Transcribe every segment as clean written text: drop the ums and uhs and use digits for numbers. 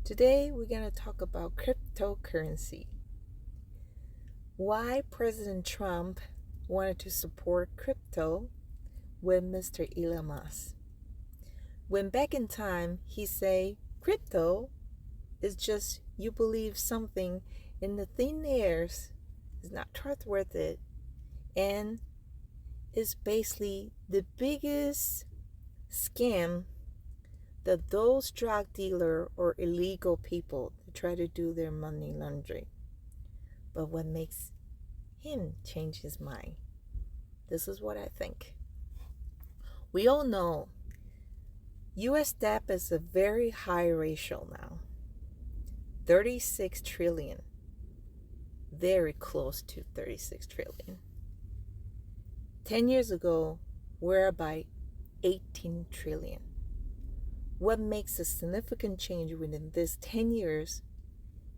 Today we're going to talk about cryptocurrency. Why President Trump wanted to support crypto with Mr. Elon Musk. When back in time he say crypto is just you believe something in the thin airs is not trustworthy and is basically the biggest scam that those drug dealer or illegal people try to do their money laundering. But what makes him change his mind? This is what I think. We all know US debt is a very high ratio now. 36 trillion. Very close to 36 trillion. 10 years ago, we're about 18 trillion. What makes a significant change within this 10 years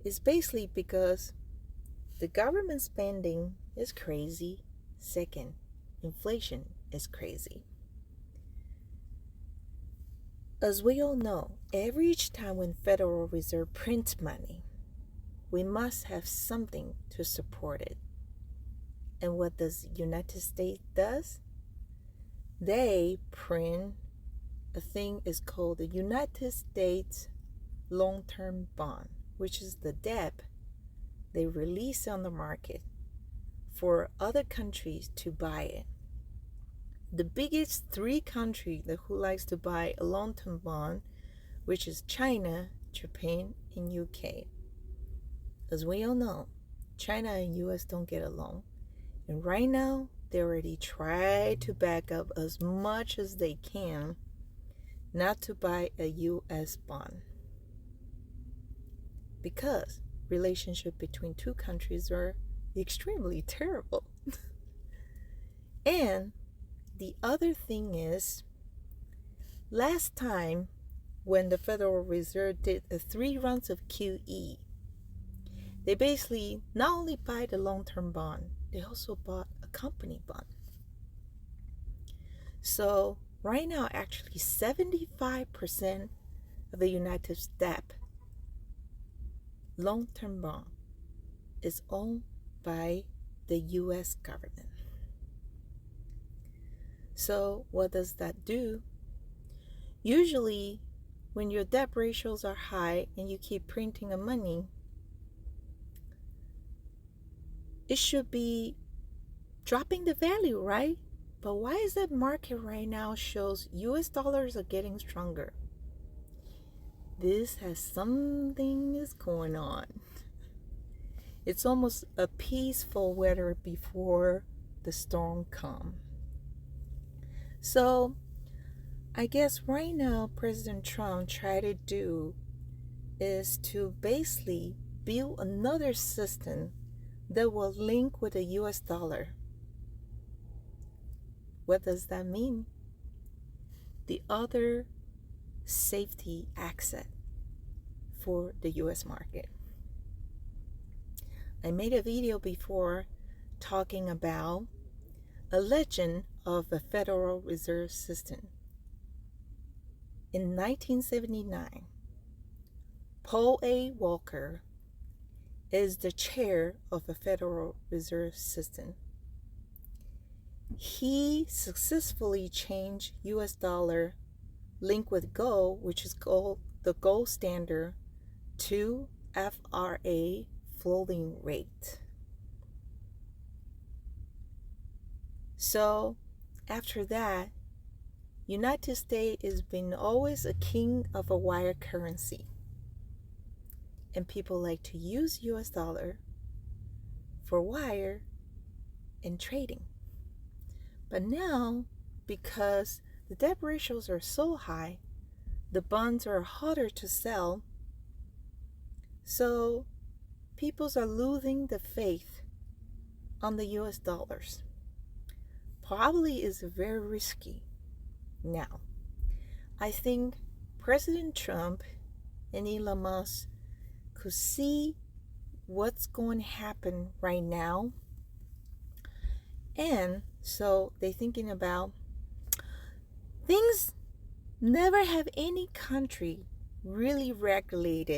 is basically because the government spending is crazy. Second, inflation is crazy. As we all know, every time when Federal Reserve prints money, we must have something to support it. And what does United States does? They print a thing is called the United States long-term bond, which is the debt they release on the market for other countries to buy it. The biggest three countries who likes to buy a long-term bond, which is China, Japan, and UK. As we all know, China and US don't get along. And right now, they already try to back up as much as they can not to buy a US bond. Because relationship between two countries are extremely terrible. And the other thing is, last time when the Federal Reserve did 3 rounds of QE, they basically not only buy the long-term bond, they also bought a company bond. So right now, actually 75% of the United States long-term bond is owned by the US government. So what does that do? Usually when your debt ratios are high and you keep printing of money, it should be dropping the value, right? But why is that market right now shows US dollars are getting stronger? This has something is going on. It's almost a peaceful weather before the storm comes. So I guess right now President Trump tried to do is to basically build another system that will link with the US dollar. What does that mean? The other safety asset for the US market. I made a video before talking about a legend of the Federal Reserve System. In 1979, Paul A. Walker is the chair of the Federal Reserve System. He successfully changed US dollar linked with gold, which is the gold standard, to FRA floating rate. So after that, United States has been always a king of a wire currency. And people like to use US dollar for wire and trading. But now, because the debt ratios are so high, the bonds are harder to sell, so people are losing the faith on the US dollars. Probably is very risky. Now, I think President Trump and Elon Musk could see what's going to happen right now. And so they're thinking about things never have any country really regulated